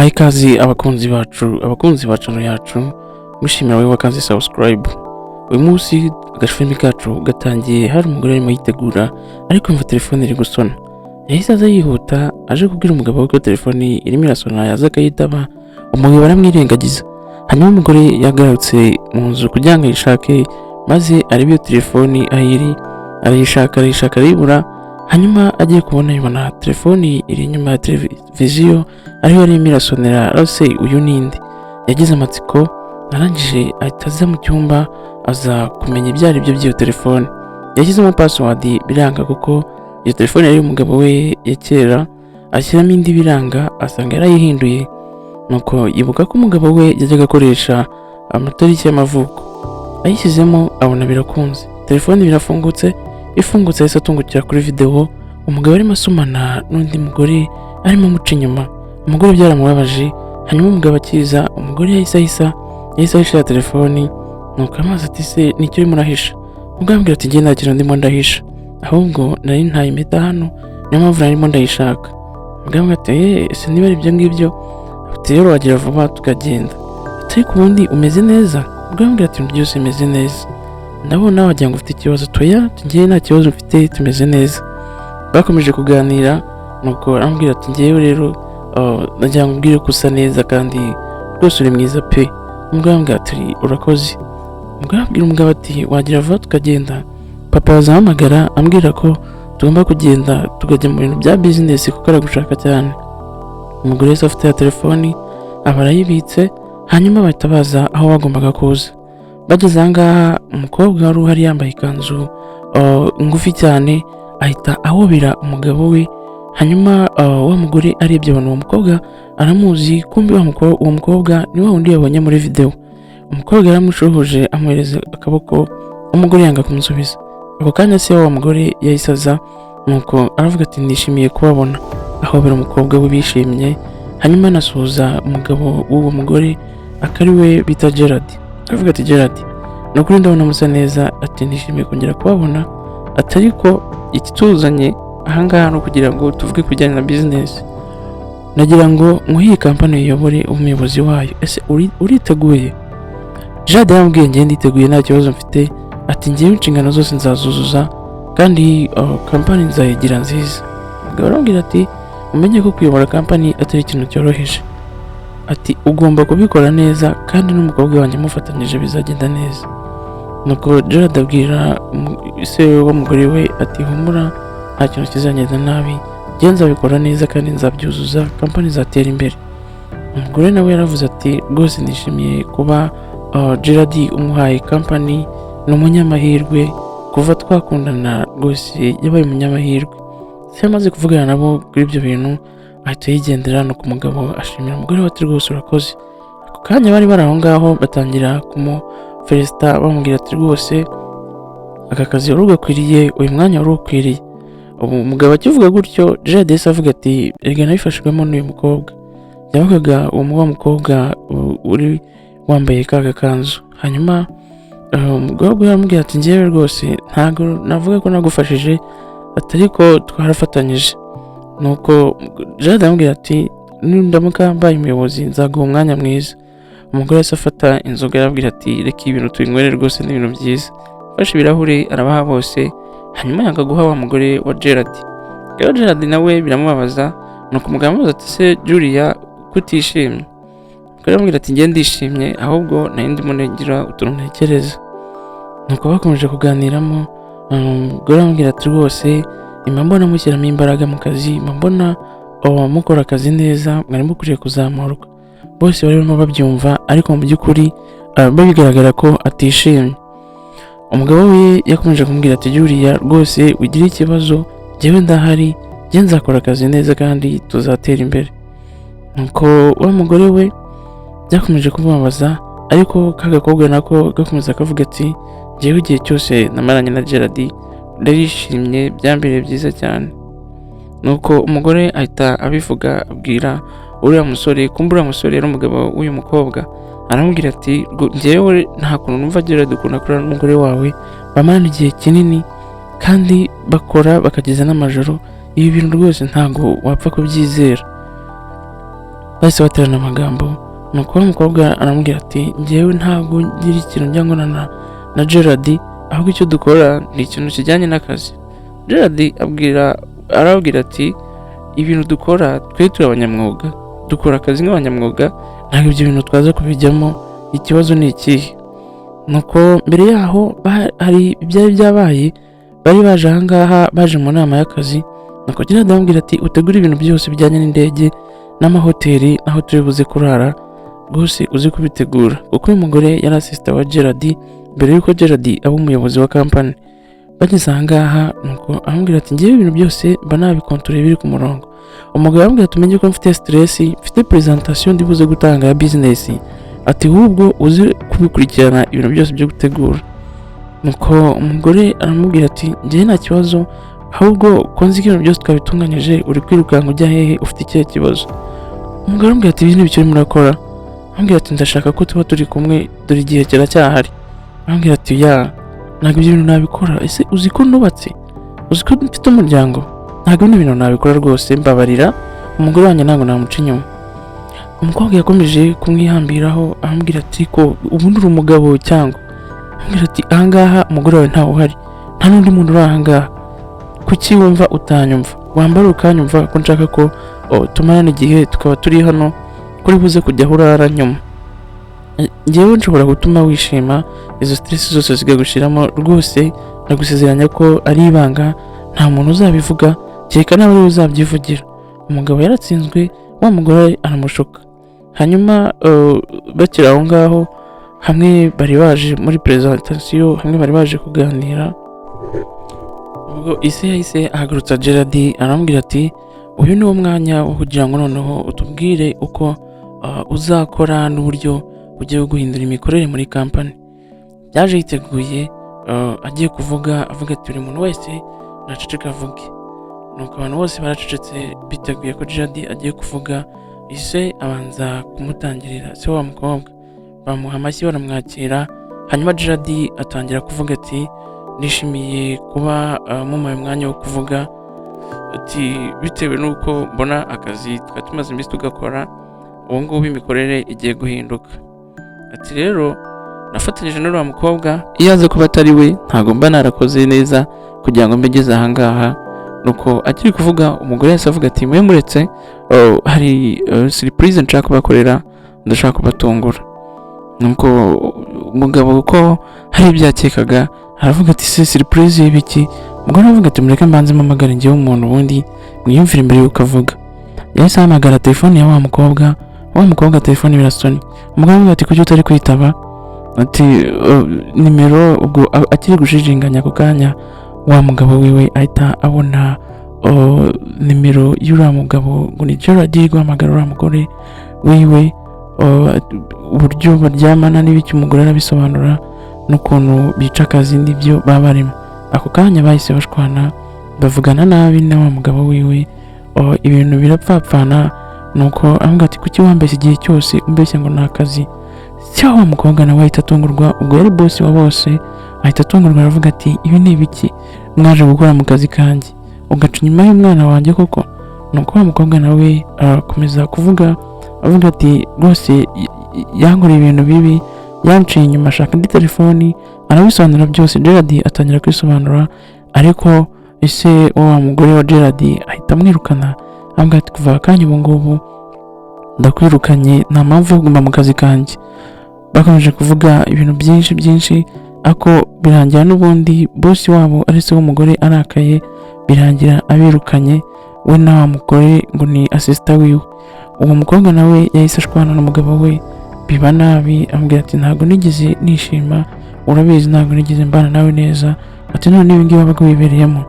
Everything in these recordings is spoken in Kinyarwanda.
Bahaye ikaze abakunzi bacu yacu mushimira wowe wakanze subscribe. Uyu munsi agashifimi kacu gatangiye, hari umugore arimo yitegura ariko mva telefone iri gusona. Yahise aza yihuta aje kubwira umugabo we ko telefone irimo irasona, yaza akayitaba, umugabo aramwirengagiza. Hanyuma umugore yagarutse mu nzu kugira ngo ayishake, maze arebe iyo telefone ahiri, arayishaka arayibura. Hanyuma agiye kubona yibona telefone iri inyuma ya televiziyo ariho arimo irasonera, arose uyu ninde. Yagize amatsiko, arangije ahita aza mu cyumba aza kumenya ibyo ari byo by'iyo telefone. Yashyizemo password biranga kuko iyo telefone yari umugabo we ya kera, ashyiramo indi biranga asanga yarayihinduye. Nuko yibuka ko umugabo we yajyaga akoresha amatariki y'amavuko. Ayishyizemo abona birakunze, telefone birafungutse. Ifungutse yahise atungukira kuri video umugabo arimo asomana n'undi mugore arimo amuca inyuma. Umugore byaramubabaje, hanyuma umugabo akiza, umugore yahise ahisha telefone. Nuko amazi ati se nicyo urimo urahisha? Umugabo ambwira ati njye nta kintu ndimo ndahisha, ahubwo nari ntaye impeta hano, niyo mpamvu narimo ndayishaka. Umugabo ati ese niba ari ibyo ngibyo ati rero wagira vuba tukagenda. Ati ku bundi umeze neza? Umugabo ambwira ati byose bimeze neza, ndabona wagira ngo ufite ikibazo. Toya njye nta kibazo mfite, tumeze neza. Bakomeje kuganira, nuko arambwira ati njyewe rero nagira ngo mbwire ko usa neza kandi rwose uri mwiza pe. Umugabo ambwira ati urakoze. Umugabo ati wagira vuba tukagenda, papa azahamagara ambwira ko tugomba kugenda tukajya mu bintu bya business kuko aragushaka cyane. Umugore wese afite ya telefoni aba arayibitse, hanyuma bahita baza aho bagombaga kuza. Bageze ahangaha umukobwa wari uhari yambaye ikanzu ngufi cyane ahita ahobera umugabo we. Hanyuma wa mugore arebye abantu uwo mukobwa aramuzi, kumbi uwo mukobwa ni wa wundi yabonye muri video. Umukobwa yaramushohoje amuhereza akaboko, umugore yanga kumusubiza. Ako kanya se wa mugore yahise aza, nuko aravuga ati nishimiye kubabona, ahobera umukobwa we bishimye. Hanyuma anasuhuza umugabo w'uwo mugore akari we bita Gerard. Aravuga ati Gerard, nukuri ndabona musa neza, ati nishimiye kongera kubabona, ati ariko ikituzanye ahangaha no kugira ngo tuvuge kujyana na business. Nagira ngo muhiye kampani uyobore umuyobozi wayo, ese uriteguye? Gerard yambwiye njye nditeguye, nta kibazo mfite, ati ngiye inshingano zose nzazuzuza kandi kampani nzayigira nziza. Umugabo arambwira ati umenye ko kuyobora kampani atari ikintu cyoroheje, ati ugomba kubikora neza kandi n'umukobwa wanjye mufatanyije bizagenda neza. Nuko Gerard abwira se w'umugore we ati humura, nta kintu kizagenda nabi, njye nzabikora neza kandi nzabyuzuza, kampani izatera imbere. Umugore nawe yaravuze ati rwose nishimiye kuba Gerard umuhaye kampani, ni umunyamahirwe, kuva twakundana rwose yabaye umunyamahirwe. Se amaze kuvugana nabo kuri ibyo bintu ahita yigendera, no ku mugabo ashimira umugore we ati rwose urakoze. Ako kanya bari aho ngaho batangira kumufelicita bamubwira ati rwose aka kazi wari ugakwiriye, uyu mwanya wari ukwiriye. Umugabo akivuga gutyo Gerard yahise avuga ati erega nabifashwemo n'uyu mukobwa. Yavugaga uwo mukobwa uri wambaye ka gakanzu. Hanyuma umugabo yaramubwira ati njyewe rwose ntago navuga ko nagufashije, atari ko twarafatanyije. Nuko Gerard amubwira ati nindamuka mbaye umuyobozi nzaguha umwanya mwiza. Umugore wese afata inzoga arabwira ati reka ibintu tuyinywere, rwose ni ibintu byiza. Afashe ibirahuri arabaha bose, hanyuma yanga guha wa mugore wa Gerard. Rero Gerard nawe biramubabaza, nuko umugabo amubaza ati se Julia kutishimye? Umugore amubwira ati njye ndishimye, ahubwo nari ndimo ngira utuntu ntekereza. Nuko bakomeje kuganiramo, umugore amubwira ati rwose mbona mushyiramo imbaraga mu kazi, mbona mukora akazi neza, mwari mukwiriye kuzamurwa. Bose bari barimo babyumva, ariko mu by'ukuri bigaragara ko atishimye. Umugabo we yakomeje kumubwira ati Julia rwose ugira ikibazo, njyewe ndahari, njye nzakora akazi neza kandi tuzatera imbere. Nuko wa mugore we byakomeje kumubabaza, ariko kagakobwa nako gakomeza kavuga ati njyewe igihe cyose namaranye na Gerard ndarishimye, byambereye byiza cyane. Nuko umugore ahita abivuga abwira uriya musore, kumbe uriya musore yari umugabo w'uyu mukobwa. Aramubwira ati njyewe nta kuntu numva Gerard ukuntu akorana n'umugore wawe, bamarana igihe kinini kandi bakora bakageza n'amajoro, ibi bintu rwose ntago wapfa kubyizera. bahise baterana amagambo. Nuko umukobwa aramubwira ati njyewe ntabwo ngira ikintu njya ngona na Gerard, ahubwo icyo dukora ni ikintu kijyanye n'akazi. Gerard arabwira ati ibintu dukora twe turi abanyamwuga, dukora akazi nk'abanyamwuga, ntabwo ibyo bintu twaza kubijyamo, ikibazo ni ikihe. Nuko mbere yaho hari ibyari byabaye, bari baje ahangaha baje mu nama y'akazi. Nuko Gerard aramubwira ati utegure ibintu byose bijyanye n'indege n'amahoteli aho turi buze kurara, rwose uzi kubitegura, kuko uyu mugore yari asisita wa Gerard mbere yuko Gerard aba umuyobozi wa kampani. Bageze ahangaha nuko aramubwira ati ngewe ibintu byose mba nabikontoreye biri ku murongo. Umugabo aramubwira ati umenye ko mfite stress, mfite presentation ndibuze gutanga ya business, ati ahubwo uzi kubikurikirana ibintu byose byo gutegura. Nuko umugore aramubwira ati ngewe nta kibazo, ahubwo ko nzi ibintu byose twabitunganyije uri kwirukanka ujya hehe, ufite ikihe kibazo? Umugabo aramubwira ati ibi ni ibyo urimo urakora? Aramubwira ati ndashaka ko tuba turi kumwe, dore igihe kiracyahari. Aramubwira ati ntabwo ibyo bintu nabikora, ese uzi ko nubatse, uzi ko mfite umuryango, ntabwo bino bintu nabikora rwose, mbabarira, umugore wanjye ntabwo namuca inyuma. Umukobwa yakomeje kumwihambiraho aramubwira ati ko ubundi uri umugabo cyangwa? Aramubwira ati ahangaha umugore wawe ntawe uhari, nta n'undi muntu uri ahangaha, kuki wumva utanyumva? Wambara ukanyumva ko nshaka ko tumarana igihe tukaba turi hano, kuri buze kujya aho urara nyuma. Njyewe nshobora gutuma wishima, izo stress zose zigagushiramo, rwose ndagusezeranya ko ari ibanga, nta muntu uzabivuga, kereka nawe uri uzabyivugira. Umugabo yaratsinzwe, wa mugore aramushuka. Hanyuma bakiri aho ngaho, hamwe bari baje muri presentation, hamwe bari baje kuganira. Ubwo ise yahise ahagurutsa Gerard aramubwira ati uyu ni wo mwanya wo kugira ngo noneho utubwire uko uzakora n'uburyo ugiye guhindura imikorere muri kampani. Yaje yiteguye, agiye kuvuga, avuga ati buri muntu wese naceceka avuge. Nuko abantu bose baracecetse biteguye ko Gerard agiye kuvuga. Ise abanza kumutangirira, se wa mukobwa, bamuha amashyi baramwakira. Hanyuma Gerard atangira kuvuga ati nishimiye kuba mumaye umwanya wo kuvuga, ati bitewe n'uko mbona akazi twari tumaze iminsi tugakora, ubu ngubu imikorere igiye guhinduka. Ati rero nafatanyije n'uriya mukobwa, iyo aza kuba atari we ntabwo mba narakoze neza kugira ngo mbigeze ahangaha. Nuko akiri kuvuga, umugore yahise avuga ati mwe muretse, hari surprise nshaka kubakorera, ndashaka kubatungura. Nuko umugabo ko hari ibyakekaga aravuga ati se surprise y'ibiki? Umugore aravuga ati mureke mbanze mpamagare njyewe umuntu ubundi mwiyumvire imbere yuko avuga. Yahise ahamagara telefone ya wa mukobwa telefone birasoni. Umugore aravuga ati kuki utari kwitaba? Ati nimero. Ubwo akiri gushijinganya ako kanya, wa mugabo wiwe ahita abona nimero y'uriya mugabo ngo ni Gerard iri guhamagara uriya mugore wiwe. Uburyo baryamana n'ibiki umugore arabisobanura, n'ukuntu bica akazi n'ibyo baba barimo. Ako kanya bahise bashwana, bavugana nabi na wa mugabo wiwe, ibintu birapfapfana. Nuko avuga ati kuki wambeshya igihe cyose umbeshya ngo nta kazi? Cya wa mukobwa nawe ahita atungurwa, ubwo yari boss wa bose, ahita atungurwa aravuga ati ibi ni ibiki mwaje gukora mu kazi kanjye, ugaca inyuma y'umwana wanjye koko? Nuko wa mukobwa nawe arakomeza kuvuga, avuga ati rwose yankoreye ibintu bibi, yanciye inyuma, ashaka indi telefoni, arabisobanura byose. Gerard atangira kwisobanura, ariko ese wa mugore wa Gerard ahita amwirukana, avuga ati kuva akanya ubu ngubu ndakwirukanye, nta mpamvu yo kuguma mu kazi kanjye. Bakomeje kuvuga ibintu byinshi, ako birangira n'ubundi boss wabo ari se w'umugore arakaye, birangira abirukanye we na wa mugore ngo ni assistant wiwe. Uwo mukobwa nawe yahise ashwana n'umugabo we, biba nabi, amubwira ati ntabwo nigeze nishima, urabizi ntabwo nigeze mbana nawe neza, ati none ibi ngibi wabaga wibereyemo.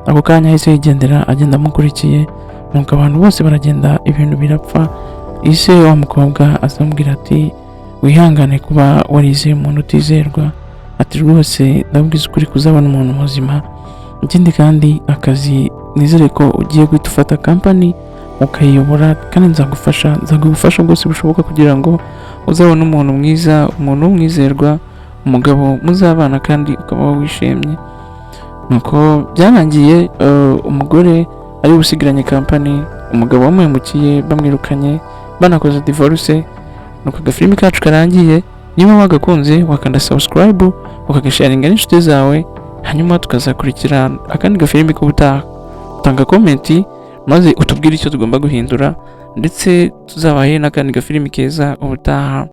Ako kanya yahise yigendera, agenda amukurikiye. Nuko abantu bose baragenda, ibintu birapfa. Ise wa mukobwa azamubwira ati wihangane kuba warize umuntu utizerwa, ati rwose ndabwiza ukuri kuzabona umuntu muzima. Ikindi kandi akazi, nizere ko ugiye guhita ufata kampani ukayiyobora, kandi nzagufasha bwose bushoboka kugira ngo uzabone umuntu mwiza, umuntu w'umwizerwa, umugabo muzabana kandi ukaba wishimye. Nuko byarangiye umugore ari gusigaranye kampani, umugabo wamuhemukiye bamwirukanye, banakoze divorce. Nuko agafilimi kacu karangiye. Niba wagakunze wakanda subscribe ukagasharinga n'inshuti zawe, hanyuma tukazakurikira akandi gafilimi k'ubutaha. Tanga comment maze utubwire icyo tugomba guhindura, ndetse tuzabahe n'akandi gafilimi keza ubutaha.